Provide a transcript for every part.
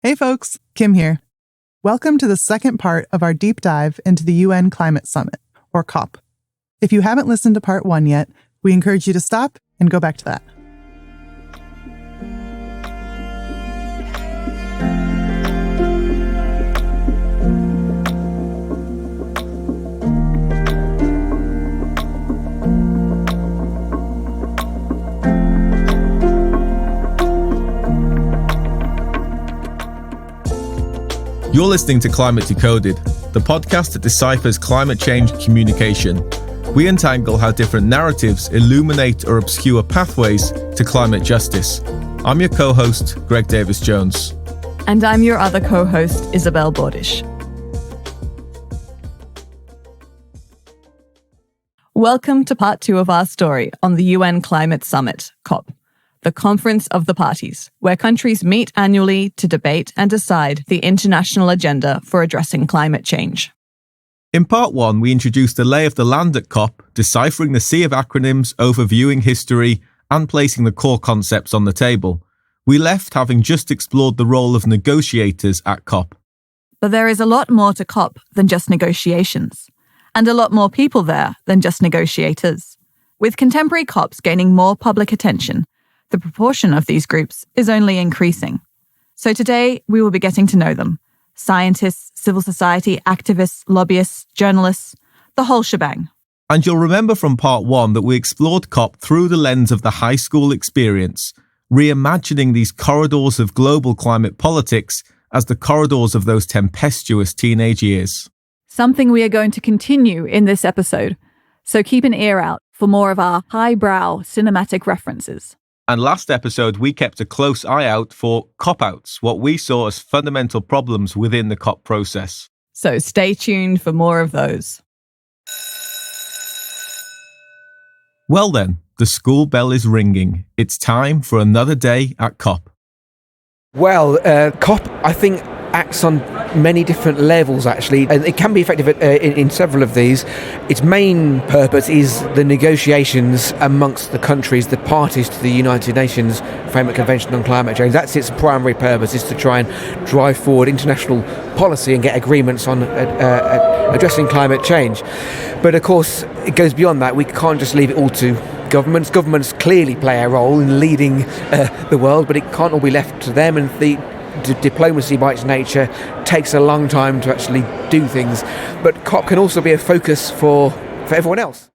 Hey folks, Kim here. Welcome to the second part of our deep dive into the UN Climate Summit, or COP. If you haven't listened to part 1 yet, we encourage you to stop and go back to that. You're listening to Climate Decoded, the podcast that deciphers climate change communication. We untangle how different narratives illuminate or obscure pathways to climate justice. I'm your co-host, Greg Davis-Jones. And I'm your other co-host, Isabel Bordish. Welcome to part 2 of our story on the UN Climate Summit, COP. The Conference of the Parties, where countries meet annually to debate and decide the international agenda for addressing climate change. In part 1, we introduced the lay of the land at COP, deciphering the sea of acronyms, overviewing history, and placing the core concepts on the table. We left having just explored the role of negotiators at COP. But there is a lot more to COP than just negotiations, and a lot more people there than just negotiators. With contemporary COPs gaining more public attention, the proportion of these groups is only increasing. So today, we will be getting to know them. Scientists, civil society, activists, lobbyists, journalists, the whole shebang. And you'll remember from part 1 that we explored COP through the lens of the high school experience, reimagining these corridors of global climate politics as the corridors of those tempestuous teenage years. Something we are going to continue in this episode, so keep an ear out for more of our highbrow cinematic references. And last episode, we kept a close eye out for cop-outs, what we saw as fundamental problems within the COP process. So stay tuned for more of those. Well then, the school bell is ringing. It's time for another day at COP. Well, COP, I think, acts on many different levels, actually, and it can be effective in several of these. Its main purpose is the negotiations amongst the countries, the parties to the United Nations Framework Convention on Climate Change. That's its primary purpose, is to try and drive forward international policy and get agreements on addressing climate change. But of course, it goes beyond that. We can't just leave it all to governments. Governments clearly play a role in leading the world, but it can't all be left to them, and the diplomacy by its nature takes a long time to actually do things. But COP can also be a focus for everyone else.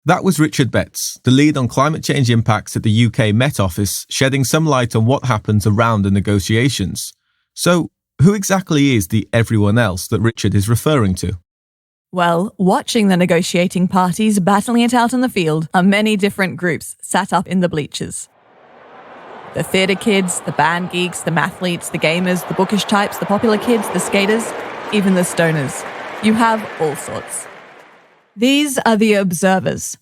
That was Richard Betts, the lead on climate change impacts at the UK Met Office, shedding some light on what happens around the negotiations. So, who exactly is the everyone else that Richard is referring to? Well, watching the negotiating parties battling it out in the field are many different groups sat up in the bleachers. The theatre kids, the band geeks, the mathletes, the gamers, the bookish types, the popular kids, the skaters, even the stoners. You have all sorts. These are the observers.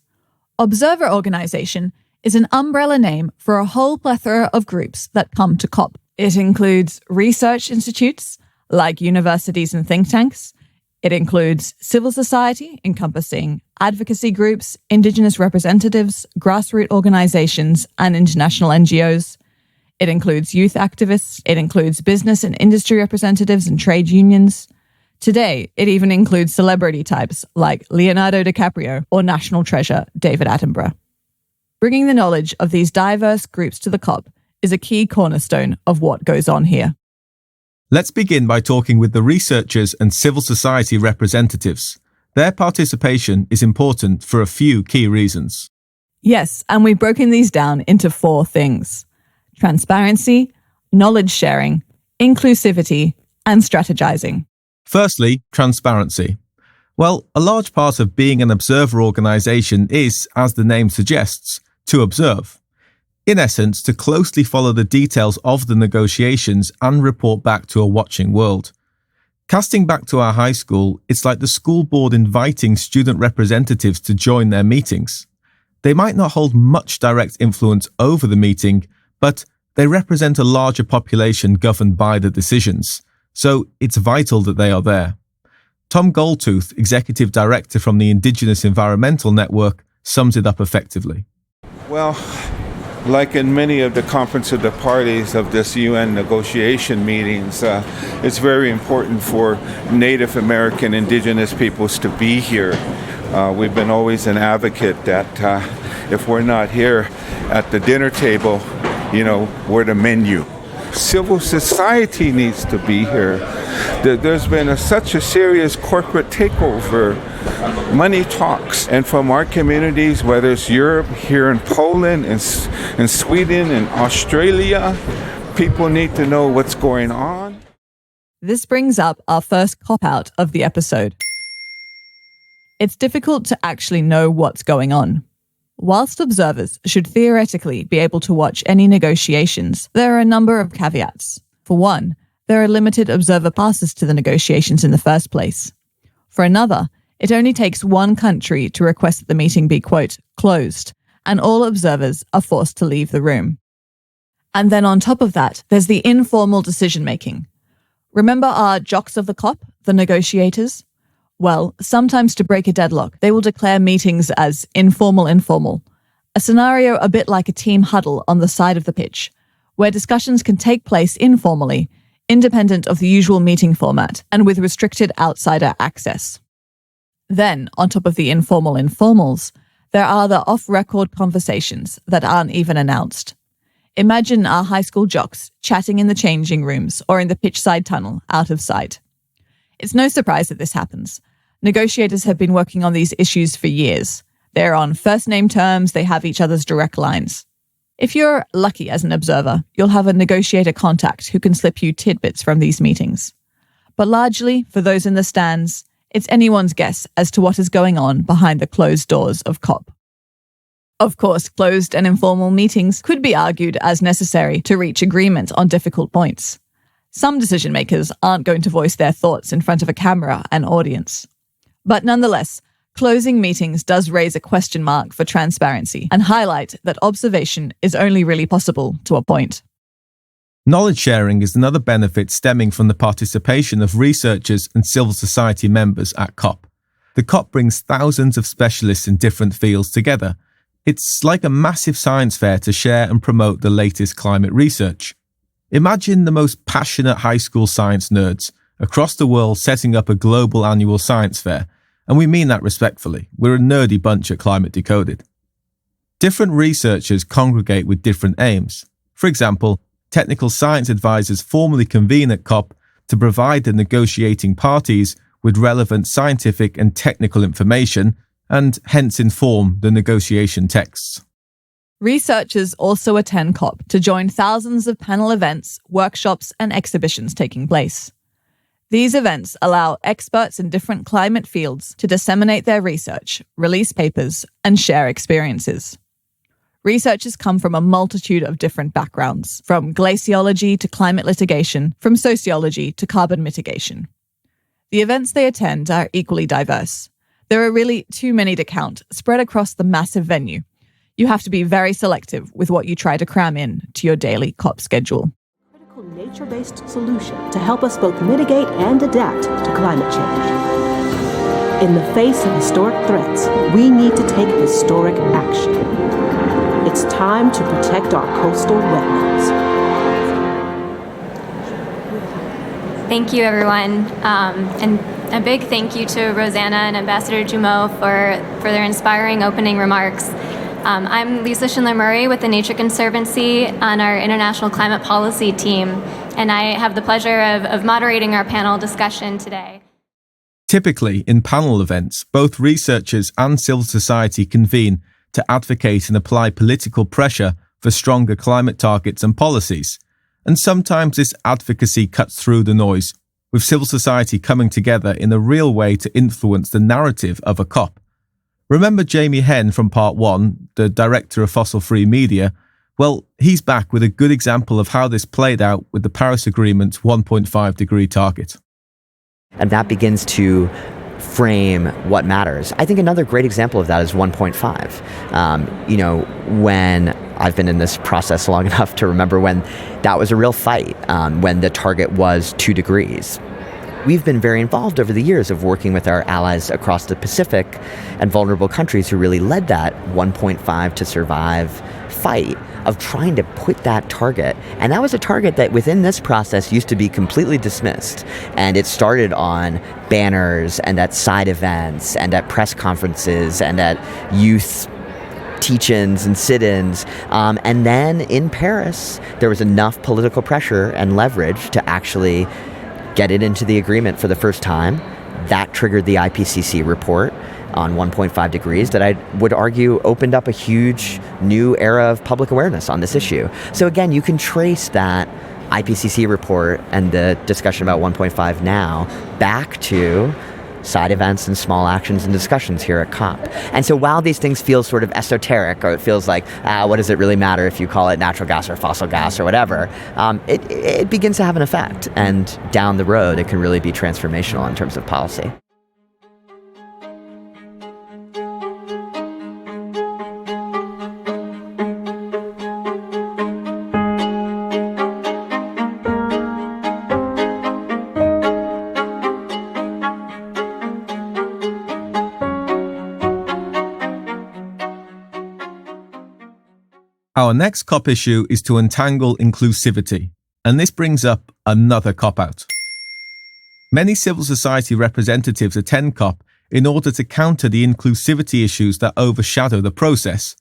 Observer Organisation is an umbrella name for a whole plethora of groups that come to COP. It includes research institutes, like universities and think tanks. It includes civil society, encompassing advocacy groups, Indigenous representatives, grassroots organisations, and international NGOs. It includes youth activists. It includes business and industry representatives and trade unions. Today, it even includes celebrity types like Leonardo DiCaprio or national treasure David Attenborough. Bringing the knowledge of these diverse groups to the COP is a key cornerstone of what goes on here. Let's begin by talking with the researchers and civil society representatives. Their participation is important for a few key reasons. Yes, and we've broken these down into 4 things: transparency, knowledge sharing, inclusivity, and strategizing. Firstly, transparency. Well, a large part of being an observer organisation is, as the name suggests, to observe. In essence, to closely follow the details of the negotiations and report back to a watching world. Casting back to our high school, it's like the school board inviting student representatives to join their meetings. They might not hold much direct influence over the meeting, but they represent a larger population governed by the decisions, so it's vital that they are there. Tom Goldtooth, Executive Director from the Indigenous Environmental Network, sums it up effectively. Well, Like in many of the Conference of the Parties of this UN negotiation meetings, it's very important for Native American indigenous peoples to be here. We've been always an advocate that if we're not here at the dinner table, we're the menu. Civil society needs to be here. There's been such a serious corporate takeover. Money talks. And from our communities, whether it's Europe, here in Poland, in Sweden, and Australia, people need to know what's going on. This brings up our first cop-out of the episode. It's difficult to actually know what's going on. Whilst observers should theoretically be able to watch any negotiations, there are a number of caveats. For one, there are limited observer passes to the negotiations in the first place. For another, it only takes one country to request that the meeting be, quote, closed, and all observers are forced to leave the room. And then on top of that, there's the informal decision-making. Remember our jocks of the COP, the negotiators? Well, sometimes to break a deadlock, they will declare meetings as informal, a scenario a bit like a team huddle on the side of the pitch, where discussions can take place informally, independent of the usual meeting format, and with restricted outsider access. Then, on top of the informals, there are the off-record conversations that aren't even announced. Imagine our high school jocks chatting in the changing rooms or in the pitch-side tunnel, out of sight. It's no surprise that this happens. Negotiators have been working on these issues for years. They're on first-name terms, they have each other's direct lines. If you're lucky as an observer, you'll have a negotiator contact who can slip you tidbits from these meetings. But largely, for those in the stands, it's anyone's guess as to what is going on behind the closed doors of COP. Of course, closed and informal meetings could be argued as necessary to reach agreement on difficult points. Some decision-makers aren't going to voice their thoughts in front of a camera and audience. But nonetheless, closing meetings does raise a question mark for transparency and highlight that observation is only really possible to a point. Knowledge sharing is another benefit stemming from the participation of researchers and civil society members at COP. The COP brings thousands of specialists in different fields together. It's like a massive science fair to share and promote the latest climate research. Imagine the most passionate high school science nerds across the world setting up a global annual science fair, and we mean that respectfully. We're a nerdy bunch at Climate Decoded. Different researchers congregate with different aims. For example, technical science advisors formally convene at COP to provide the negotiating parties with relevant scientific and technical information and hence inform the negotiation texts. Researchers also attend COP to join thousands of panel events, workshops, and exhibitions taking place. These events allow experts in different climate fields to disseminate their research, release papers, and share experiences. Researchers come from a multitude of different backgrounds, from glaciology to climate litigation, from sociology to carbon mitigation. The events they attend are equally diverse. There are really too many to count, spread across the massive venue. You have to be very selective with what you try to cram in to your daily COP schedule. Critical nature-based solution to help us both mitigate and adapt to climate change. In the face of historic threats, we need to take historic action. It's time to protect our coastal wetlands. Thank you, everyone. And a big thank you to Rosanna and Ambassador Jumeau for their inspiring opening remarks. I'm Lisa Schindler-Murray with the Nature Conservancy on our International Climate Policy team, and I have the pleasure of moderating our panel discussion today. Typically, in panel events, both researchers and civil society convene to advocate and apply political pressure for stronger climate targets and policies. And sometimes this advocacy cuts through the noise, with civil society coming together in a real way to influence the narrative of a COP. Remember Jamie Henn from Part 1, the director of Fossil Free Media? Well, he's back with a good example of how this played out with the Paris Agreement's 1.5 degree target. And that begins to frame what matters. I think another great example of that is 1.5. When I've been in this process long enough to remember when that was a real fight, when the target was 2 degrees. We've been very involved over the years of working with our allies across the Pacific and vulnerable countries who really led that 1.5 to survive fight of trying to put that target. And that was a target that within this process used to be completely dismissed. And it started on banners and at side events and at press conferences and at youth teach-ins and sit-ins. And then in Paris, there was enough political pressure and leverage to actually get it into the agreement for the first time. That triggered the IPCC report on 1.5 degrees that I would argue opened up a huge new era of public awareness on this issue. So again, you can trace that IPCC report and the discussion about 1.5 now back to side events and small actions and discussions here at COP. And so while these things feel sort of esoteric, or it feels like, what does it really matter if you call it natural gas or fossil gas or whatever, it begins to have an effect. And down the road, it can really be transformational in terms of policy. Our next COP issue is to untangle inclusivity, and this brings up another cop-out. Many civil society representatives attend COP in order to counter the inclusivity issues that overshadow the process.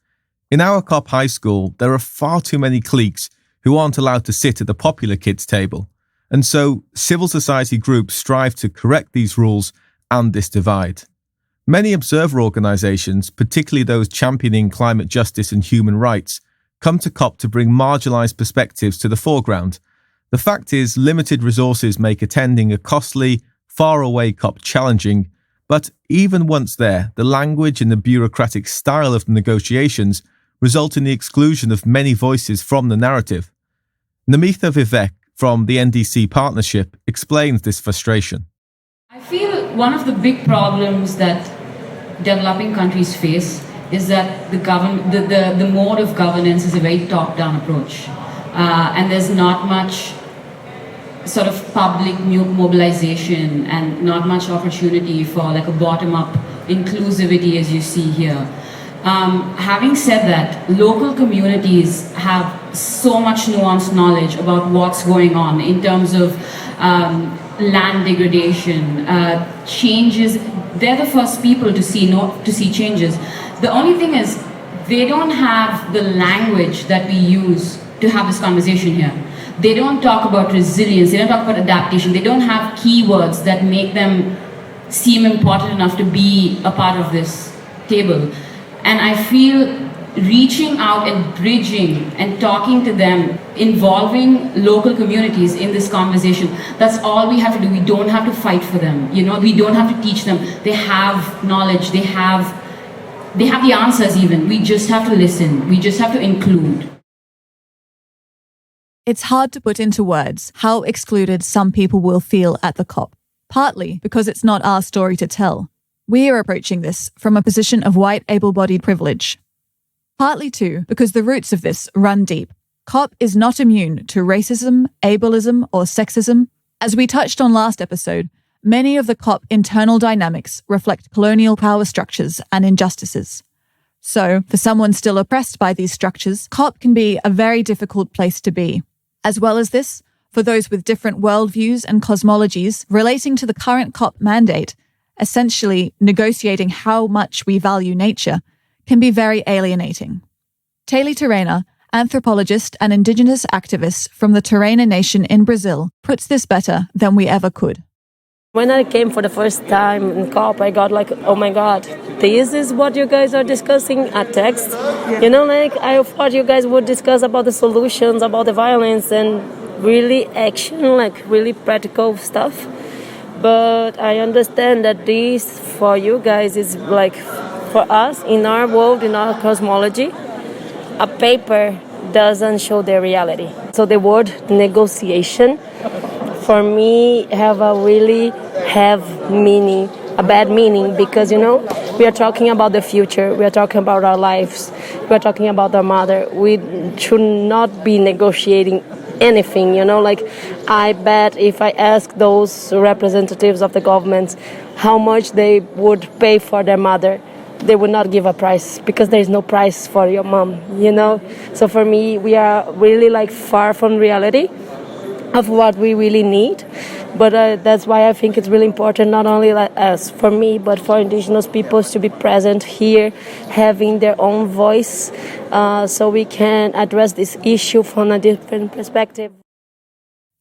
In our COP high school, there are far too many cliques who aren't allowed to sit at the popular kids' table, and so civil society groups strive to correct these rules and this divide. Many observer organizations, particularly those championing climate justice and human rights, come to COP to bring marginalized perspectives to the foreground. The fact is, limited resources make attending a costly, far-away COP challenging, but even once there, the language and the bureaucratic style of the negotiations result in the exclusion of many voices from the narrative. Namitha Vivek from the NDC Partnership explains this frustration. I feel one of the big problems that developing countries face is that the mode of governance is a very top-down approach, and there's not much sort of public mobilization and not much opportunity for like a bottom-up inclusivity as you see here. Having said that, local communities have so much nuanced knowledge about what's going on in terms of land degradation, changes. They're the first people to see changes. The only thing is, they don't have the language that we use to have this conversation here. They don't talk about resilience, they don't talk about adaptation, they don't have keywords that make them seem important enough to be a part of this table. And I feel reaching out and bridging and talking to them, involving local communities in this conversation, that's all we have to do. We don't have to fight for them, we don't have to teach them. They have knowledge, they have the answers even. We just have to listen. We just have to include. It's hard to put into words how excluded some people will feel at the COP, partly because it's not our story to tell. We are approaching this from a position of white able-bodied privilege. Partly too because the roots of this run deep. COP is not immune to racism, ableism, or sexism. As we touched on last episode, many of the COP internal dynamics reflect colonial power structures and injustices. So, for someone still oppressed by these structures, COP can be a very difficult place to be. As well as this, for those with different worldviews and cosmologies relating to the current COP mandate, essentially negotiating how much we value nature, can be very alienating. Taylor Terena, anthropologist and indigenous activist from the Terena Nation in Brazil, puts this better than we ever could. When I came for the first time in COP, I got like, oh my God, this is what you guys are discussing at text. I thought you guys would discuss about the solutions, about the violence and really action, like really practical stuff. But I understand that this for you guys is like, for us, in our world, in our cosmology, a paper doesn't show the reality. So the word negotiation, for me, have a really meaning, a bad meaning, because, we are talking about the future, we are talking about our lives, we are talking about our mother. We should not be negotiating anything, I bet if I ask those representatives of the governments how much they would pay for their mother, they would not give a price because there is no price for your mom, So for me, we are really like far from reality of what we really need. But that's why I think it's really important, not only as for me, but for indigenous peoples to be present here, having their own voice, so we can address this issue from a different perspective.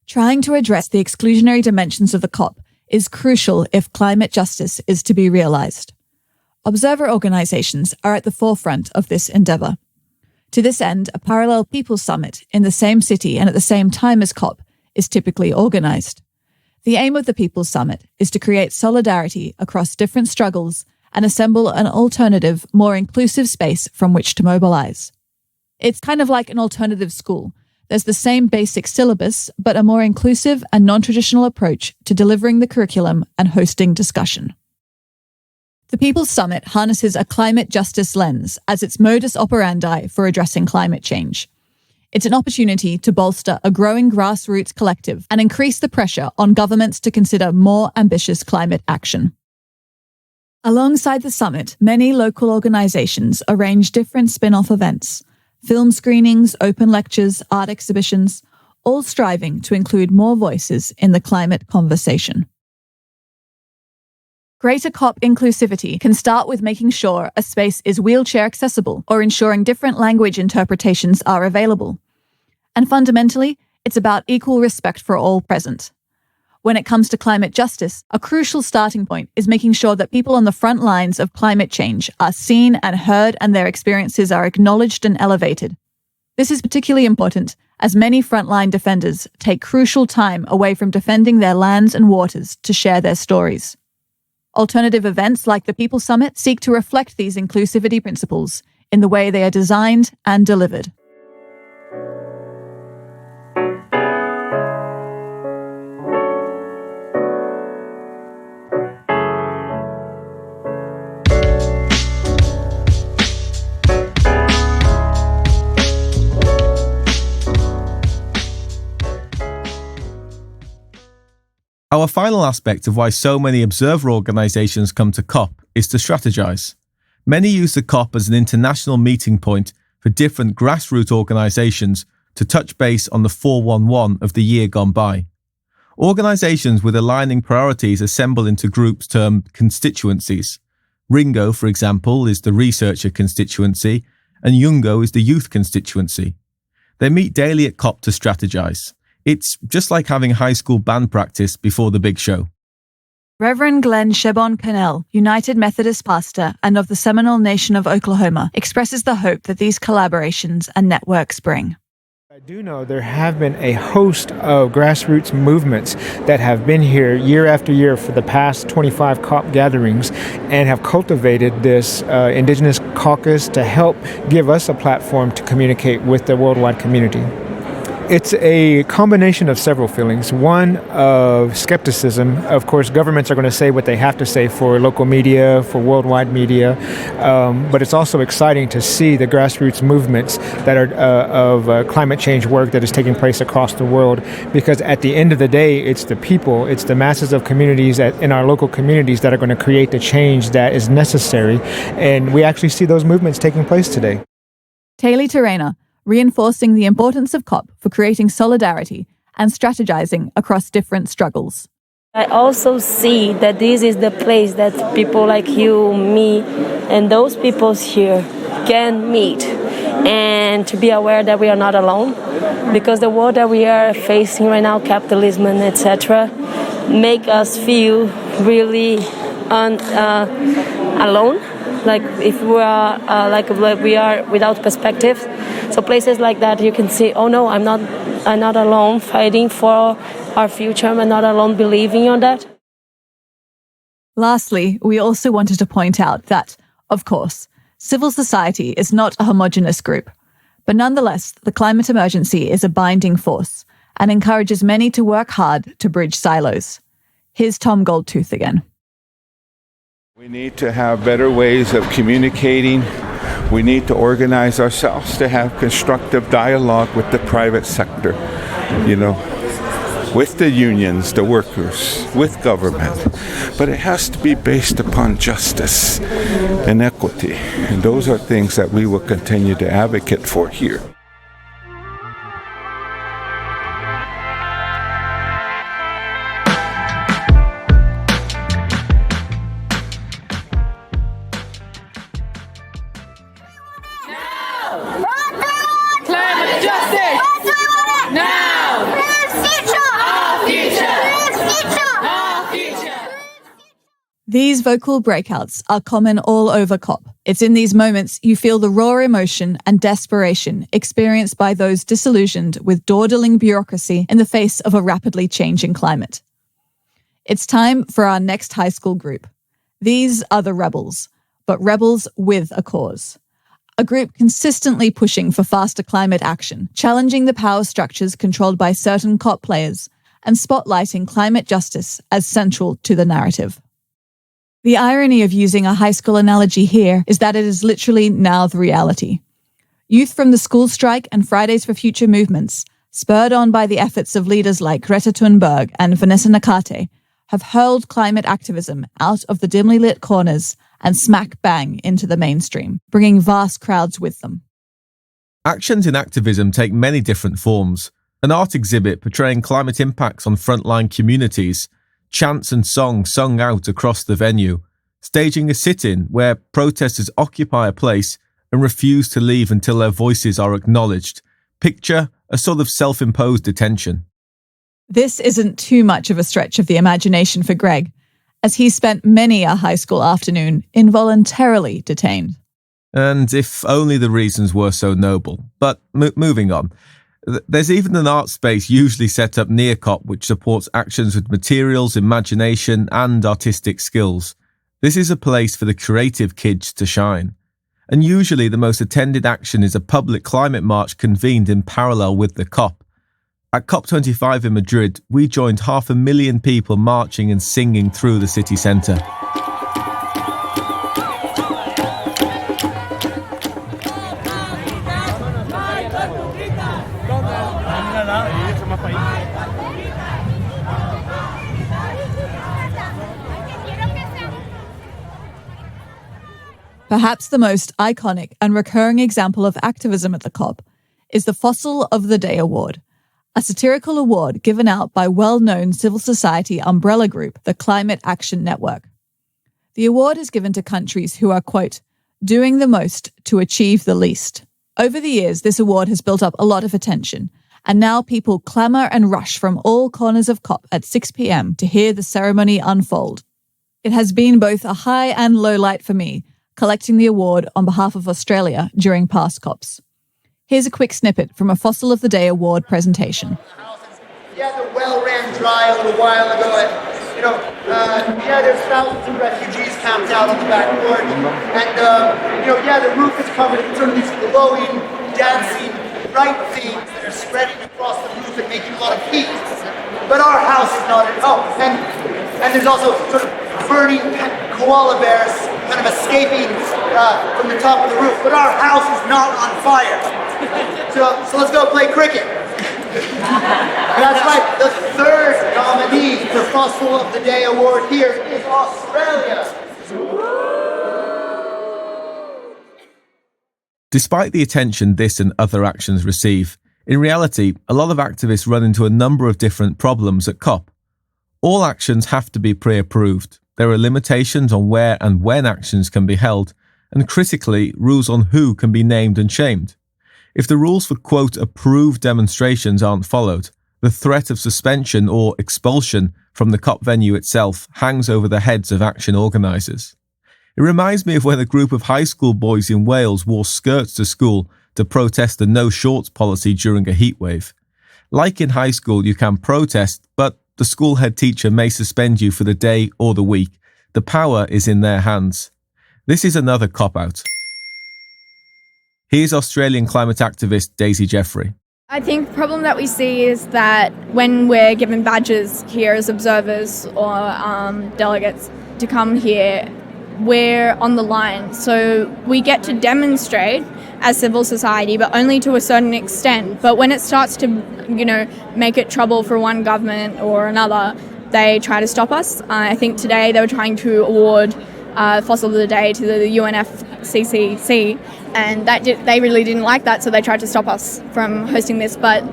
Trying to address the exclusionary dimensions of the COP is crucial if climate justice is to be realized. Observer organizations are at the forefront of this endeavor. To this end, a parallel People's Summit in the same city and at the same time as COP is typically organized. The aim of the People's Summit is to create solidarity across different struggles and assemble an alternative, more inclusive space from which to mobilize. It's kind of like an alternative school. There's the same basic syllabus, but a more inclusive and non-traditional approach to delivering the curriculum and hosting discussion. The People's Summit harnesses a climate justice lens as its modus operandi for addressing climate change. It's an opportunity to bolster a growing grassroots collective and increase the pressure on governments to consider more ambitious climate action. Alongside the summit, many local organizations arrange different spin-off events, film screenings, open lectures, art exhibitions, all striving to include more voices in the climate conversation. Greater COP inclusivity can start with making sure a space is wheelchair accessible or ensuring different language interpretations are available. And fundamentally, it's about equal respect for all present. When it comes to climate justice, a crucial starting point is making sure that people on the front lines of climate change are seen and heard and their experiences are acknowledged and elevated. This is particularly important as many frontline defenders take crucial time away from defending their lands and waters to share their stories. Alternative events like the People's Summit seek to reflect these inclusivity principles in the way they are designed and delivered. Our final aspect of why so many observer organisations come to COP is to strategise. Many use the COP as an international meeting point for different grassroots organisations to touch base on the 411 of the year gone by. Organisations with aligning priorities assemble into groups termed constituencies. Ringo, for example, is the researcher constituency, and Yungo is the youth constituency. They meet daily at COP to strategise. It's just like having high school band practice before the big show. Reverend Glenn Shebon Cannell, United Methodist pastor and of the Seminole Nation of Oklahoma, expresses the hope that these collaborations and networks bring. I do know there have been a host of grassroots movements that have been here year after year for the past 25 COP gatherings and have cultivated this Indigenous caucus to help give us a platform to communicate with the worldwide community. It's a combination of several feelings. One, of skepticism. Of course, governments are going to say what they have to say for local media, for worldwide media, but it's also exciting to see the grassroots movements that are of climate change work that is taking place across the world, because at the end of the day, it's the people, it's the masses of communities in our local communities that are going to create the change that is necessary, and we actually see those movements taking place today. Taylor Terena, reinforcing the importance of COP for creating solidarity and strategizing across different struggles. I also see that this is the place that people like you, me, and those peoples here can meet and to be aware that we are not alone, because the world that we are facing right now, capitalism and etc., make us feel really alone, like if we are like we are without perspective. So places like that, you can see, oh no, I'm not alone fighting for our future. I'm not alone believing on that. Lastly, we also wanted to point out that, of course, civil society is not a homogenous group, but nonetheless, the climate emergency is a binding force and encourages many to work hard to bridge silos. Here's Tom Goldtooth again. We need to have better ways of communicating. We need to organize ourselves to have constructive dialogue with the private sector, with the unions, the workers, with government. But it has to be based upon justice and equity. And those are things that we will continue to advocate for here. These vocal breakouts are common all over COP. It's in these moments you feel the raw emotion and desperation experienced by those disillusioned with dawdling bureaucracy in the face of a rapidly changing climate. It's time for our next high school group. These are the rebels, but rebels with a cause. A group consistently pushing for faster climate action, challenging the power structures controlled by certain COP players, and spotlighting climate justice as central to the narrative. The irony of using a high school analogy here is that it is literally now the reality. Youth from the school strike and Fridays for Future movements, spurred on by the efforts of leaders like Greta Thunberg and Vanessa Nakate, have hurled climate activism out of the dimly lit corners and smack bang into the mainstream, bringing vast crowds with them. Actions in activism take many different forms. An art exhibit portraying climate impacts on frontline communities, chants and songs sung out across the venue, staging a sit-in where protesters occupy a place and refuse to leave until their voices are acknowledged. Picture a sort of self-imposed detention. This isn't too much of a stretch of the imagination for Greg, as he spent many a high school afternoon involuntarily detained. And if only the reasons were so noble. But moving on. There's even an art space usually set up near COP which supports actions with materials, imagination and artistic skills. This is a place for the creative kids to shine. And usually the most attended action is a public climate march convened in parallel with the COP. At COP25 in Madrid, we joined 500,000 people marching and singing through the city centre. Perhaps the most iconic and recurring example of activism at the COP is the Fossil of the Day Award, a satirical award given out by well-known civil society umbrella group, the Climate Action Network. The award is given to countries who are, quote, doing the most to achieve the least. Over the years, this award has built up a lot of attention, and now people clamour and rush from all corners of COP at 6 p.m. to hear the ceremony unfold. It has been both a high and low light for me, collecting the award on behalf of Australia during past COPs. Here's a quick snippet from a Fossil of the Day Award presentation. Yeah, the well ran dry a little while ago. There's thousands of refugees camped out on the back porch. And, the roof is covered in sort of these glowing, dancing, bright things that are spreading across the roof and making a lot of heat. But our house is not at home. And there's also sort of burning koala bears kind of escaping from the top of the roof. But our house is not on fire. So let's go play cricket. That's right, the third nominee for Fossil of the Day Award here is Australia. Despite the attention this and other actions receive, in reality, a lot of activists run into a number of different problems at COP. All actions have to be pre-approved. There are limitations on where and when actions can be held, and critically, rules on who can be named and shamed. If the rules for, quote, approved demonstrations aren't followed, the threat of suspension or expulsion from the COP venue itself hangs over the heads of action organisers. It reminds me of when a group of high school boys in Wales wore skirts to school to protest the no shorts policy during a heatwave. Like in high school, you can protest, but the school head teacher may suspend you for the day or the week. The power is in their hands. This is another cop-out. Here's Australian climate activist Daisy Jeffrey. I think the problem that we see is that when we're given badges here as observers or delegates to come here, we're on the line. So we get to demonstrate as civil society, but only to a certain extent. But when it starts to, make it trouble for one government or another, they try to stop us. I think today they were trying to award Fossil of the Day to the UNFCCC, and they really didn't like that, so they tried to stop us from hosting this. But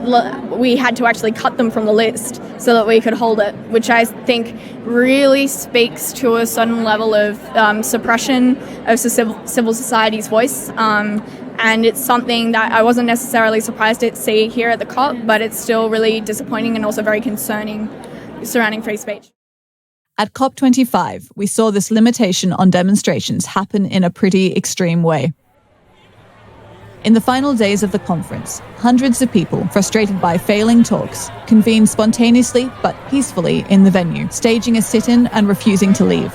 we had to actually cut them from the list so that we could hold it, which I think really speaks to a certain level of suppression of civil society's voice. And it's something that I wasn't necessarily surprised to see here at the COP, but it's still really disappointing and also very concerning surrounding free speech. At COP25, we saw this limitation on demonstrations happen in a pretty extreme way. In the final days of the conference, hundreds of people, frustrated by failing talks, convened spontaneously but peacefully in the venue, staging a sit-in and refusing to leave.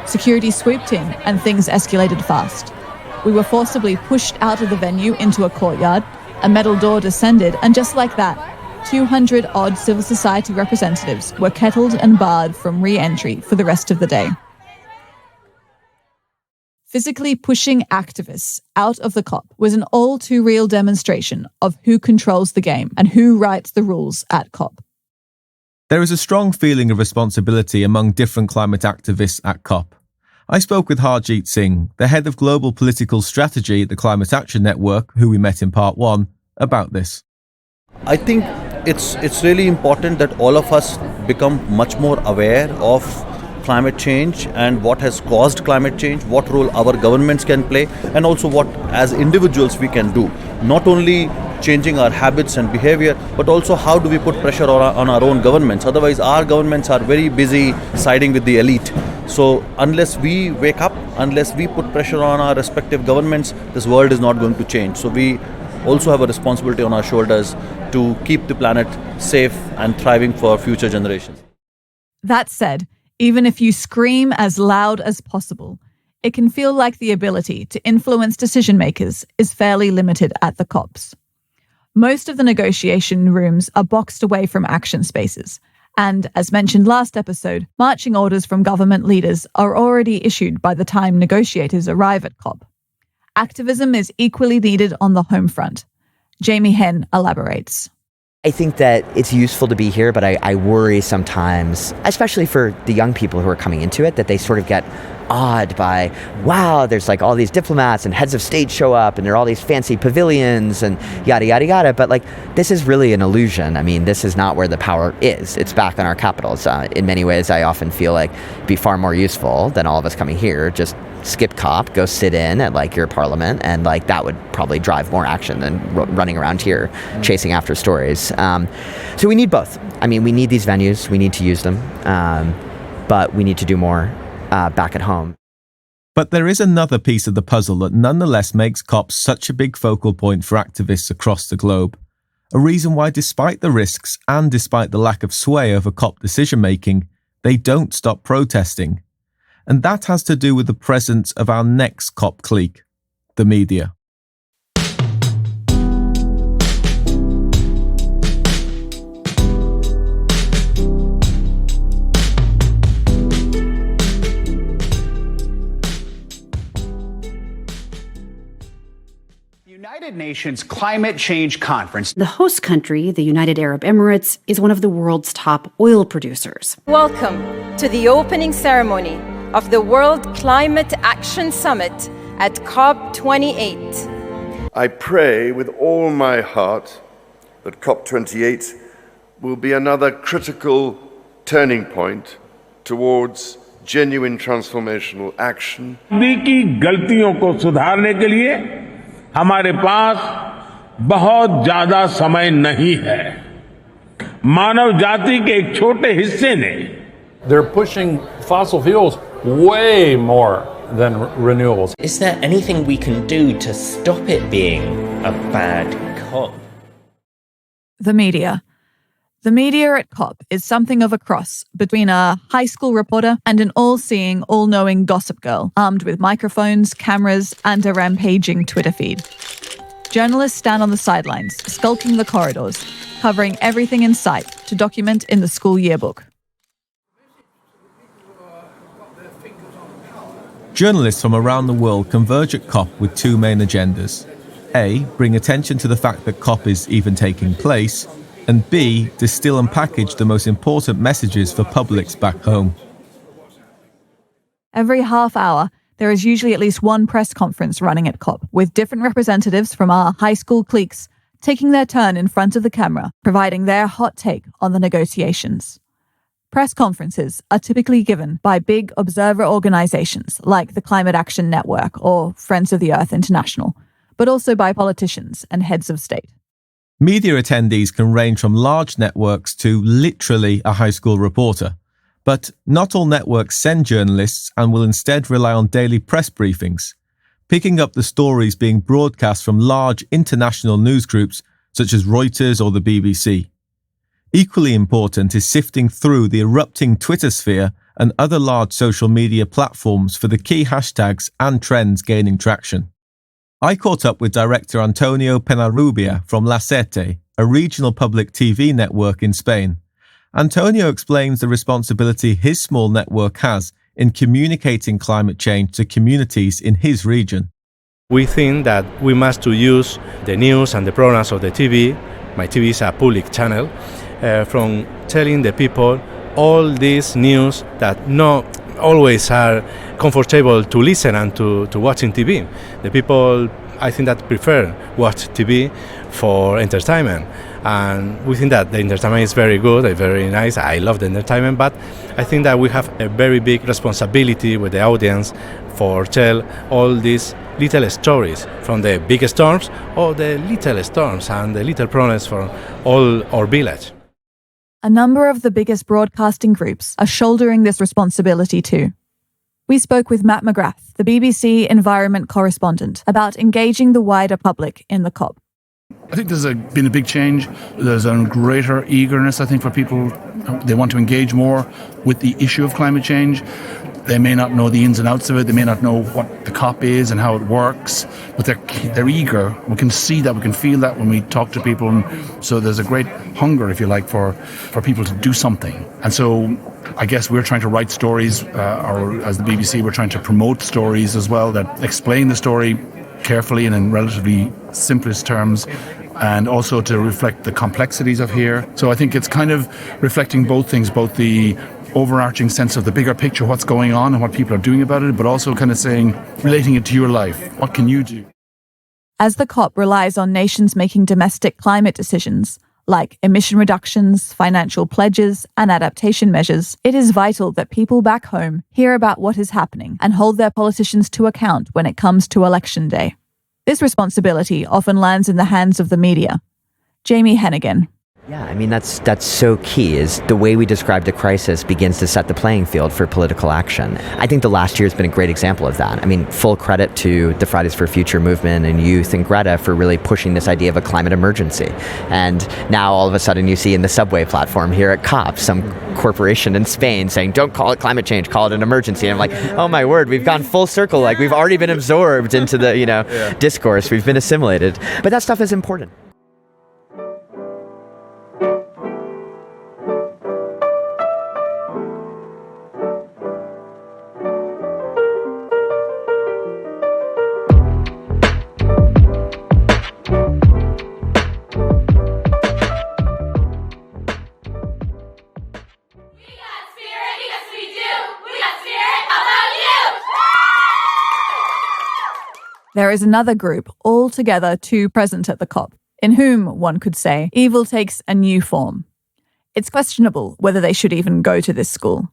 Security swooped in and things escalated fast. We were forcibly pushed out of the venue into a courtyard, a metal door descended, and just like that, 200-odd civil society representatives were kettled and barred from re-entry for the rest of the day. Physically pushing activists out of the COP was an all-too-real demonstration of who controls the game and who writes the rules at COP. There is a strong feeling of responsibility among different climate activists at COP. I spoke with Harjeet Singh, the head of global political strategy at the Climate Action Network, who we met in part 1, about this. I think it's really important that all of us become much more aware of climate change and what has caused climate change, what role our governments can play, and also what as individuals we can do. Not only changing our habits and behavior, but also how do we put pressure on our own governments. Otherwise, our governments are very busy siding with the elite. So unless we wake up, unless we put pressure on our respective governments, this world is not going to change. So we also have a responsibility on our shoulders to keep the planet safe and thriving for future generations. That said, even if you scream as loud as possible, it can feel like the ability to influence decision makers is fairly limited at the COPs. Most of the negotiation rooms are boxed away from action spaces, and as mentioned last episode, marching orders from government leaders are already issued by the time negotiators arrive at COP. Activism is equally needed on the home front. Jamie Henn elaborates. I think that it's useful to be here, but I worry sometimes, especially for the young people who are coming into it, that they sort of get awed by, wow, there's like all these diplomats and heads of state show up and there are all these fancy pavilions and yada, yada, yada. But like, this is really an illusion. I mean, this is not where the power is. It's back in our capitals. In many ways, I often feel like it'd be far more useful than all of us coming here. Just skip COP, go sit in at like your parliament, and like that would probably drive more action than running around here chasing after stories. So we need both. I mean, we need these venues, we need to use them, but we need to do more back at home. But there is another piece of the puzzle that nonetheless makes COP such a big focal point for activists across the globe. A reason why, despite the risks and despite the lack of sway over COP decision-making, they don't stop protesting. And that has to do with the presence of our next COP clique, the media. United Nations Climate Change Conference. The host country, the United Arab Emirates, is one of the world's top oil producers. Welcome to the opening ceremony of the World Climate Action Summit at COP28. I pray with all my heart that COP28 will be another critical turning point towards genuine transformational action. की गलतियों को सुधारने के लिए हमारे पास बहुत ज्यादा समय नहीं है। मानव जाति के एक छोटे हिस्से ने They're pushing fossil fuels way more than renewables. Is there anything we can do to stop it being a bad COP? The media. The media at COP is something of a cross between a high school reporter and an all-seeing, all-knowing gossip girl armed with microphones, cameras, and a rampaging Twitter feed. Journalists stand on the sidelines, skulking the corridors, covering everything in sight to document in the school yearbook. Journalists from around the world converge at COP with two main agendas: A, bring attention to the fact that COP is even taking place, and B, distill and package the most important messages for publics back home. Every half hour, there is usually at least one press conference running at COP, with different representatives from our high school cliques taking their turn in front of the camera, providing their hot take on the negotiations. Press conferences are typically given by big observer organizations like the Climate Action Network or Friends of the Earth International, but also by politicians and heads of state. Media attendees can range from large networks to literally a high school reporter. But not all networks send journalists and will instead rely on daily press briefings, picking up the stories being broadcast from large international news groups such as Reuters or the BBC. Equally important is sifting through the erupting Twitter sphere and other large social media platforms for the key hashtags and trends gaining traction. I caught up with director Antonio Penarrubia from La Sete, a regional public TV network in Spain. Antonio explains the responsibility his small network has in communicating climate change to communities in his region. We think that we must use the news and the programs of the TV. My TV is a public channel, from telling the people all this news that not always are comfortable to listen and to watching TV. The people, I think, that prefer watch TV for entertainment, and we think that the entertainment is very good, very nice. I love the entertainment, but I think that we have a very big responsibility with the audience for tell all these little stories from the big storms or the little storms and the little problems for all our village. A number of the biggest broadcasting groups are shouldering this responsibility too. We spoke with Matt McGrath, the BBC environment correspondent, about engaging the wider public in the COP. I think there's been a big change. There's a greater eagerness, I think, for people. They want to engage more with the issue of climate change. They may not know the ins and outs of it. They may not know what the COP is and how it works, but they're eager. We can see that, we can feel that when we talk to people. And so there's a great hunger, if you like, for people to do something. And so I guess we're trying to write stories, or as the BBC, we're trying to promote stories as well that explain the story carefully and in relatively simplest terms, and also to reflect the complexities of here. So I think it's kind of reflecting both things, both the overarching sense of the bigger picture, what's going on and what people are doing about it, but also kind of saying, relating it to your life. What can you do? As the COP relies on nations making domestic climate decisions, like emission reductions, financial pledges, and adaptation measures, it is vital that people back home hear about what is happening and hold their politicians to account when it comes to election day. This responsibility often lands in the hands of the media. Jamie Hennigan. Yeah, I mean, that's so key, is the way we describe the crisis begins to set the playing field for political action. I think the last year has been a great example of that. I mean, full credit to the Fridays for Future movement and youth and Greta for really pushing this idea of a climate emergency. And now all of a sudden you see in the subway platform here at COP, some corporation in Spain saying, don't call it climate change, call it an emergency. And I'm like, oh my word, we've gone full circle. Like, we've already been absorbed into the, discourse. We've been assimilated. But that stuff is important. There is another group altogether too present at the COP, in whom, one could say, evil takes a new form. It's questionable whether they should even go to this school,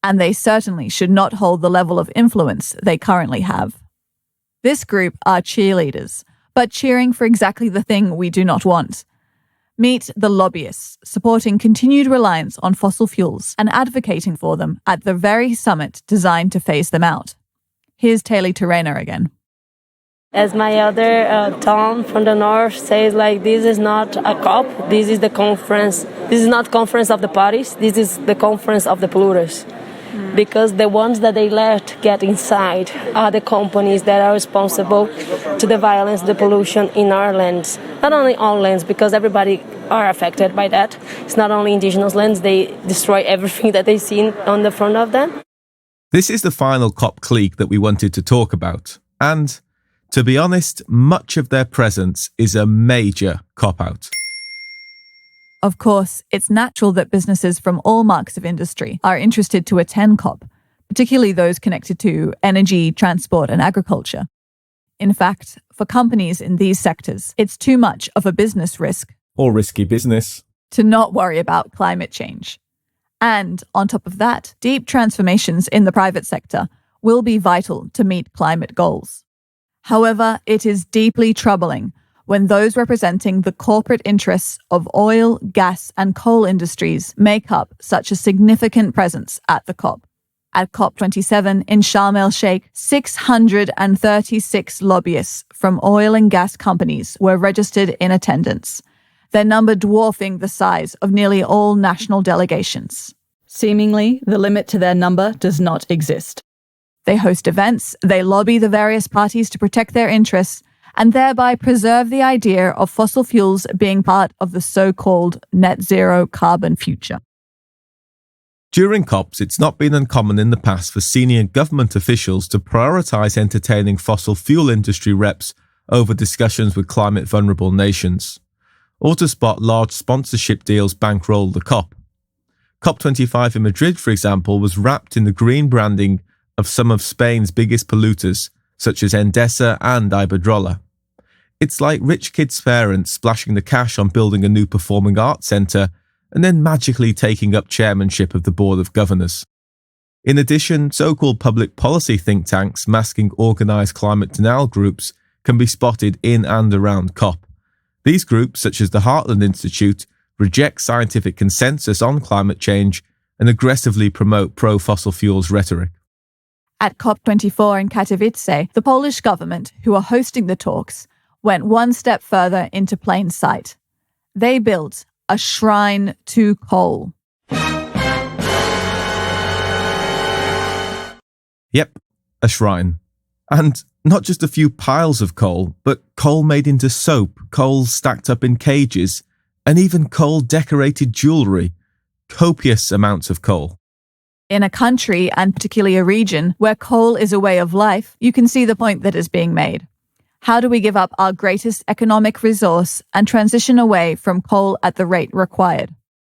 and they certainly should not hold the level of influence they currently have. This group are cheerleaders, but cheering for exactly the thing we do not want. Meet the lobbyists, supporting continued reliance on fossil fuels and advocating for them at the very summit designed to phase them out. Here's Taylor Terena again. As my other Tom from the north says, like, this is not a COP, this is the conference. This is not conference of the parties, this is the conference of the polluters. Because the ones that they let get inside are the companies that are responsible to the violence, the pollution in our lands. Not only on lands, because everybody are affected by that. It's not only indigenous lands, they destroy everything that they see on the front of them. This is the final COP clique that we wanted to talk about. And To be honest, much of their presence is a major cop-out. Of course, it's natural that businesses from all marks of industry are interested to attend COP, particularly those connected to energy, transport, and agriculture. In fact, for companies in these sectors, it's too much of a business risk or risky business to not worry about climate change. And on top of that, deep transformations in the private sector will be vital to meet climate goals. However, it is deeply troubling when those representing the corporate interests of oil, gas, and coal industries make up such a significant presence at the COP. At COP27 in Sharm el-Sheikh, 636 lobbyists from oil and gas companies were registered in attendance, their number dwarfing the size of nearly all national delegations. Seemingly, the limit to their number does not exist. They host events, they lobby the various parties to protect their interests, and thereby preserve the idea of fossil fuels being part of the so-called net zero carbon future. During COPs, it's not been uncommon in the past for senior government officials to prioritise entertaining fossil fuel industry reps over discussions with climate-vulnerable nations, or to spot large sponsorship deals bankroll the COP. COP25 in Madrid, for example, was wrapped in the green branding of some of Spain's biggest polluters, such as Endesa and Iberdrola. It's like rich kids' parents splashing the cash on building a new performing arts centre and then magically taking up chairmanship of the Board of Governors. In addition, so-called public policy think tanks masking organised climate denial groups can be spotted in and around COP. These groups, such as the Heartland Institute, reject scientific consensus on climate change and aggressively promote pro-fossil fuels rhetoric. At COP24 in Katowice, the Polish government, who are hosting the talks, went one step further into plain sight. They built a shrine to coal. Yep, a shrine. And not just a few piles of coal, but coal made into soap, coal stacked up in cages, and even coal-decorated jewellery. Copious amounts of coal. In a country, and particularly a region, where coal is a way of life, you can see the point that is being made. How do we give up our greatest economic resource and transition away from coal at the rate required?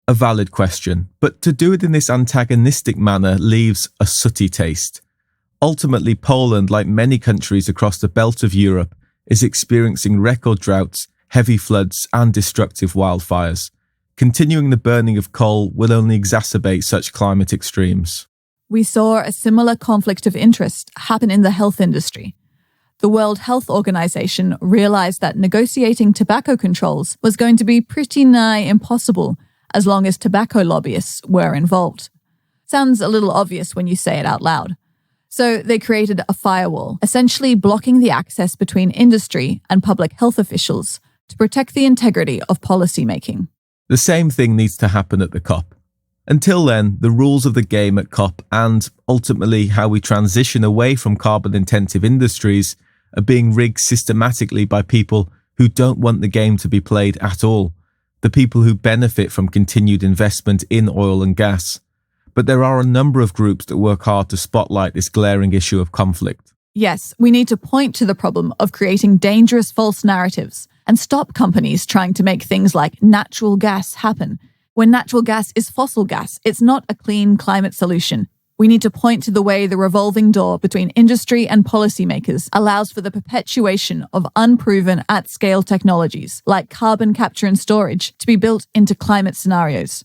A valid question, but to do it in this antagonistic manner leaves a sooty taste. Ultimately, Poland, like many countries across the belt of Europe, is experiencing record droughts, heavy floods, and destructive wildfires. Continuing the burning of coal will only exacerbate such climate extremes. We saw a similar conflict of interest happen in the health industry. The World Health Organization realized that negotiating tobacco controls was going to be pretty nigh impossible as long as tobacco lobbyists were involved. Sounds a little obvious when you say it out loud. So they created a firewall, essentially blocking the access between industry and public health officials to protect the integrity of policymaking. The same thing needs to happen at the COP. Until then, the rules of the game at COP and, ultimately, how we transition away from carbon-intensive industries are being rigged systematically by people who don't want the game to be played at all, the people who benefit from continued investment in oil and gas. But there are a number of groups that work hard to spotlight this glaring issue of conflict. Yes, we need to point to the problem of creating dangerous false narratives and stop companies trying to make things like natural gas happen. When natural gas is fossil gas, it's not a clean climate solution. We need to point to the way the revolving door between industry and policymakers allows for the perpetuation of unproven at-scale technologies like carbon capture and storage to be built into climate scenarios.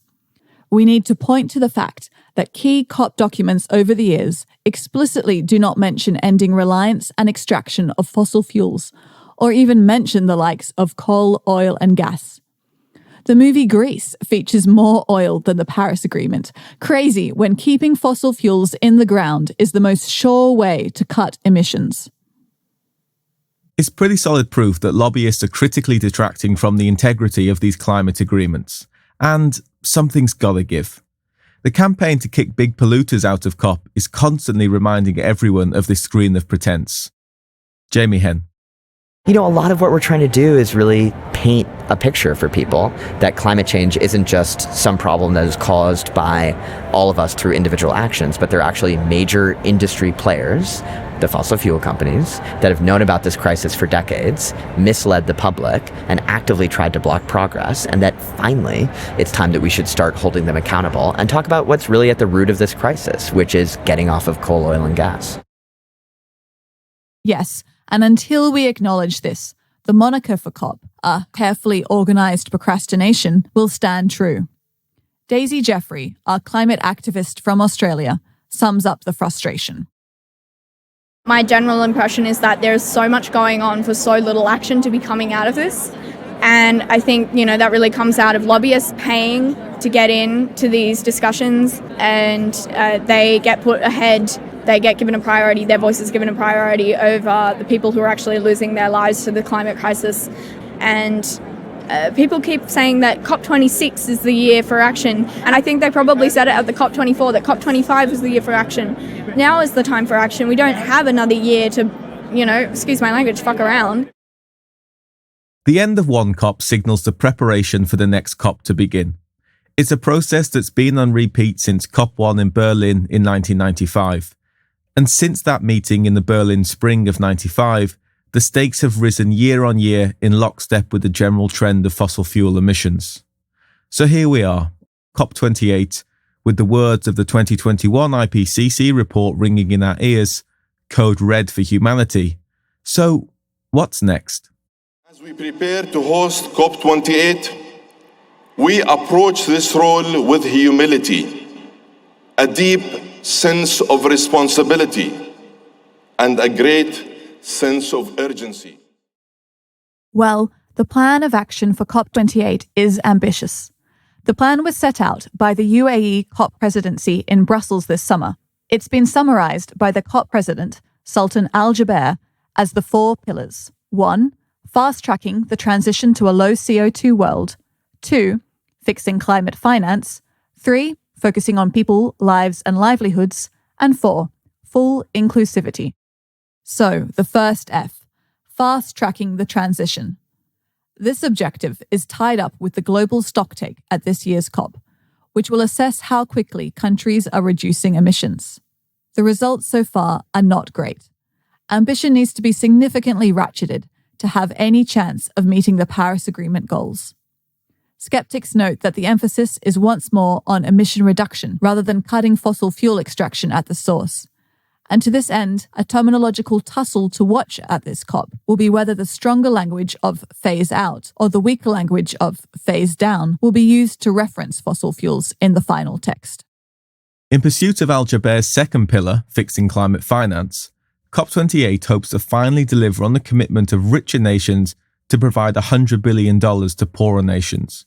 We need to point to the fact that key COP documents over the years explicitly do not mention ending reliance and extraction of fossil fuels, or even mention the likes of coal, oil, and gas. The movie Grease features more oil than the Paris Agreement. Crazy when keeping fossil fuels in the ground is the most sure way to cut emissions. It's pretty solid proof that lobbyists are critically detracting from the integrity of these climate agreements. And something's gotta give. The campaign to kick big polluters out of COP is constantly reminding everyone of this screen of pretense. Jamie Henn. You know, a lot of what we're trying to do is really paint a picture for people that climate change isn't just some problem that is caused by all of us through individual actions, but they're actually major industry players, the fossil fuel companies, that have known about this crisis for decades, misled the public, and actively tried to block progress, and that finally it's time that we should start holding them accountable and talk about what's really at the root of this crisis, which is getting off of coal, oil, and gas. Yes, and until we acknowledge this, the moniker for COP, a carefully organised procrastination, will stand true. Daisy Jeffrey, a climate activist from Australia, sums up the frustration. My general impression is that there's so much going on for so little action to be coming out of this. And I think, that really comes out of lobbyists paying to get into these discussions, and they get put ahead. They get given a priority, their voice is given a priority over the people who are actually losing their lives to the climate crisis. And people keep saying that COP26 is the year for action. And I think they probably said it at the COP24, that COP25 is the year for action. Now is the time for action. We don't have another year to, excuse my language, fuck around. The end of one COP signals the preparation for the next COP to begin. It's a process that's been on repeat since COP1 in Berlin in 1995. And since that meeting in the Berlin spring of 95, the stakes have risen year on year in lockstep with the general trend of fossil fuel emissions. So here we are, COP28, with the words of the 2021 IPCC report ringing in our ears, code red for humanity. So what's next? As we prepare to host COP28, we approach this role with humility, a deep sense of responsibility, and a great sense of urgency. Well, the plan of action for COP28 is ambitious. The plan was set out by the UAE COP presidency in Brussels this summer. It's been summarised by the COP president, Sultan Al Jaber, as the 4 pillars. 1. Fast-tracking the transition to a low CO2 world. 2. Fixing climate finance. 3. Focusing on people, lives and livelihoods. And 4. Full inclusivity. So, the first F. Fast-tracking the transition. This objective is tied up with the global stocktake at this year's COP, which will assess how quickly countries are reducing emissions. The results so far are not great. Ambition needs to be significantly ratcheted to have any chance of meeting the Paris Agreement goals. Skeptics note that the emphasis is once more on emission reduction rather than cutting fossil fuel extraction at the source. And to this end, a terminological tussle to watch at this COP will be whether the stronger language of phase out or the weaker language of phase down will be used to reference fossil fuels in the final text. In pursuit of Al Jaber's second pillar, fixing climate finance, COP28 hopes to finally deliver on the commitment of richer nations to provide $100 billion to poorer nations.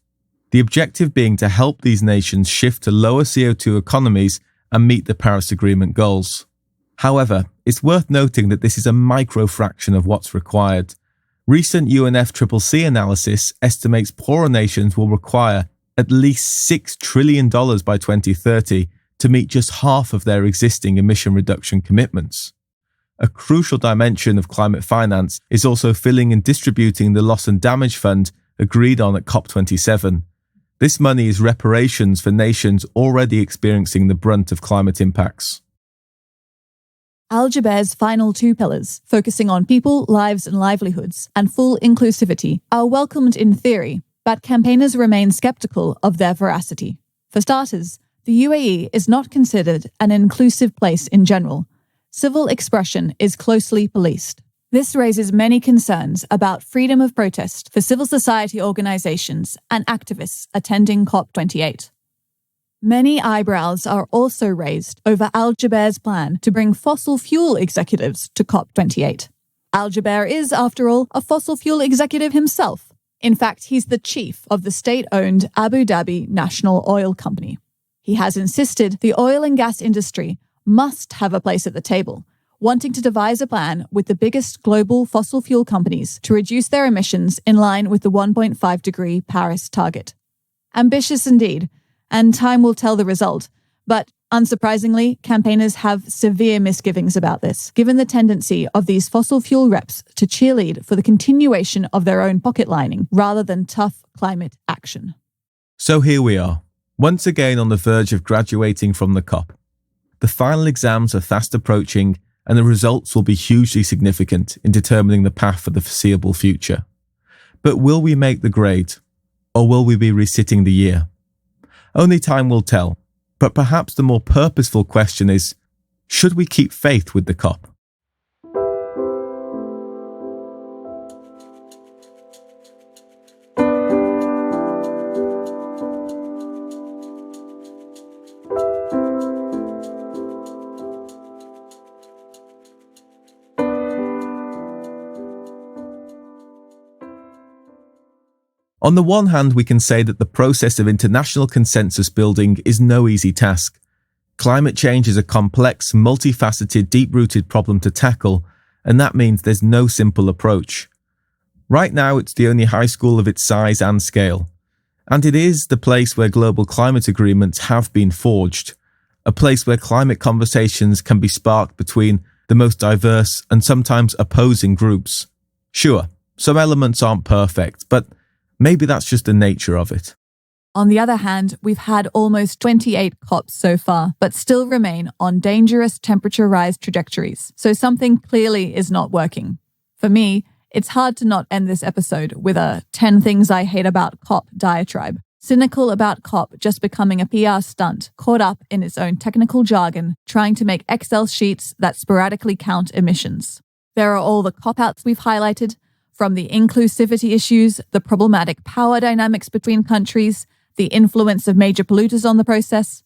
The objective being to help these nations shift to lower CO2 economies and meet the Paris Agreement goals. However, it's worth noting that this is a micro fraction of what's required. Recent UNFCCC analysis estimates poorer nations will require at least $6 trillion by 2030 to meet just half of their existing emission reduction commitments. A crucial dimension of climate finance is also filling and distributing the loss and damage fund agreed on at COP27. This money is reparations for nations already experiencing the brunt of climate impacts. Al Jaber's final 2 pillars, focusing on people, lives and livelihoods, and full inclusivity, are welcomed in theory, but campaigners remain sceptical of their veracity. For starters, the UAE is not considered an inclusive place in general. Civil expression is closely policed. This raises many concerns about freedom of protest for civil society organizations and activists attending COP28. Many eyebrows are also raised over Al Jaber's plan to bring fossil fuel executives to COP28. Al Jaber is, after all, a fossil fuel executive himself. In fact, he's the chief of the state-owned Abu Dhabi National Oil Company. He has insisted the oil and gas industry must have a place at the table, wanting to devise a plan with the biggest global fossil fuel companies to reduce their emissions in line with the 1.5-degree Paris target. Ambitious indeed, and time will tell the result, but Unsurprisingly, campaigners have severe misgivings about this, given the tendency of these fossil fuel reps to cheerlead for the continuation of their own pocket lining rather than tough climate action. So here we are, once again on the verge of graduating from the COP. The final exams are fast approaching, and the results will be hugely significant in determining the path for the foreseeable future. But will we make the grade, or will we be resitting the year? Only time will tell, but perhaps the more purposeful question is, should we keep faith with the COP? On the one hand, we can say that the process of international consensus building is no easy task. Climate change is a complex, multifaceted, deep-rooted problem to tackle, and that means there's no simple approach. Right now, it's the only high school of its size and scale. And it is the place where global climate agreements have been forged, a place where climate conversations can be sparked between the most diverse and sometimes opposing groups. Sure, some elements aren't perfect, but maybe that's just the nature of it. On the other hand, we've had almost 28 COPs so far, but still remain on dangerous temperature rise trajectories, so something clearly is not working. For me, it's hard to not end this episode with a 10 things I hate about COP diatribe, cynical about COP just becoming a PR stunt, caught up in its own technical jargon, trying to make Excel sheets that sporadically count emissions. There are all the cop-outs we've highlighted, from the inclusivity issues, the problematic power dynamics between countries, the influence of major polluters on the process.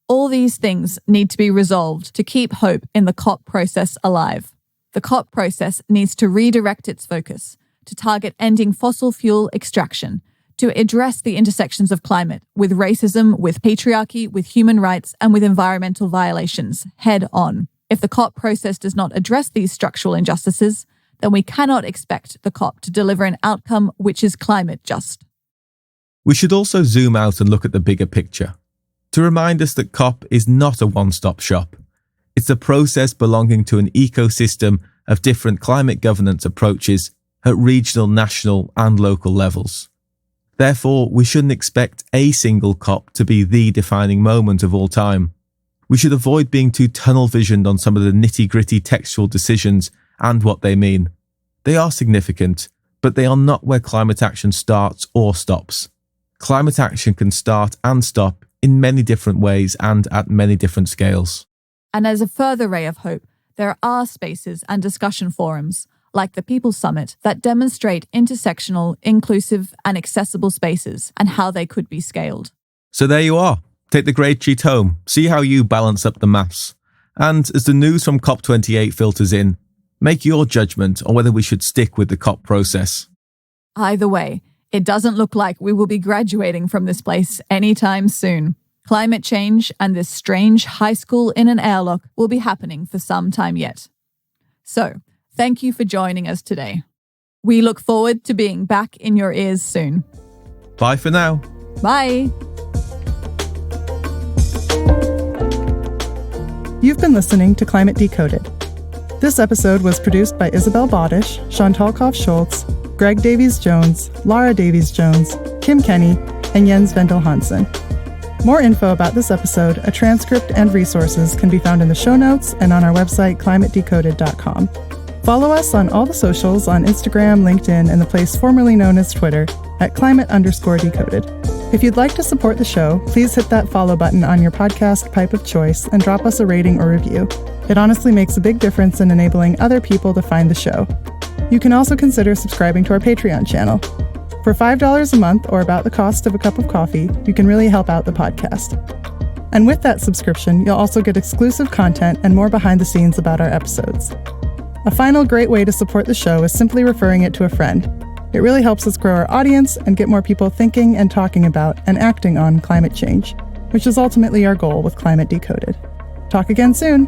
All these things need to be resolved to keep hope in the COP process alive. The COP process needs to redirect its focus to target ending fossil fuel extraction, to address the intersections of climate with racism, with patriarchy, with human rights, and with environmental violations head on. If the COP process does not address these structural injustices, then we cannot expect the COP to deliver an outcome which is climate just. We should also zoom out and look at the bigger picture, to remind us that COP is not a one-stop shop. It's a process belonging to an ecosystem of different climate governance approaches at regional, national, and local levels. Therefore, we shouldn't expect a single COP to be the defining moment of all time. We should avoid being too tunnel-visioned on some of the nitty-gritty textual decisions and what they mean. They are significant, but they are not where climate action starts or stops. Climate action can start and stop in many different ways and at many different scales. And as a further ray of hope, there are spaces and discussion forums, like the People's Summit, that demonstrate intersectional, inclusive, and accessible spaces and how they could be scaled. So there you are. Take the grade sheet home, see how you balance up the maths. And as the news from COP28 filters in, make your judgment on whether we should stick with the COP process. Either way, it doesn't look like we will be graduating from this place anytime soon. Climate change and this strange high school in an airlock will be happening for some time yet. So, thank you for joining us today. We look forward to being back in your ears soon. Bye for now. Bye. You've been listening to Climate Decoded. This episode was produced by Isabel Bodish, Chantal Koff-Schultz, Greg Davies-Jones, Laura Davies-Jones, Kim Kenny, and Jens Vendel Hansen. More info about this episode, a transcript, and resources can be found in the show notes and on our website, climatedecoded.com. Follow us on all the socials on Instagram, LinkedIn, and the place formerly known as Twitter at climate_decoded. If you'd like to support the show, please hit that follow button on your podcast pipe of choice and drop us a rating or review. It honestly makes a big difference in enabling other people to find the show. You can also consider subscribing to our Patreon channel. For $5 a month, or about the cost of a cup of coffee, you can really help out the podcast. And with that subscription, you'll also get exclusive content and more behind the scenes about our episodes. A final great way to support the show is simply referring it to a friend. It really helps us grow our audience and get more people thinking and talking about and acting on climate change, which is ultimately our goal with Climate Decoded. Talk again soon.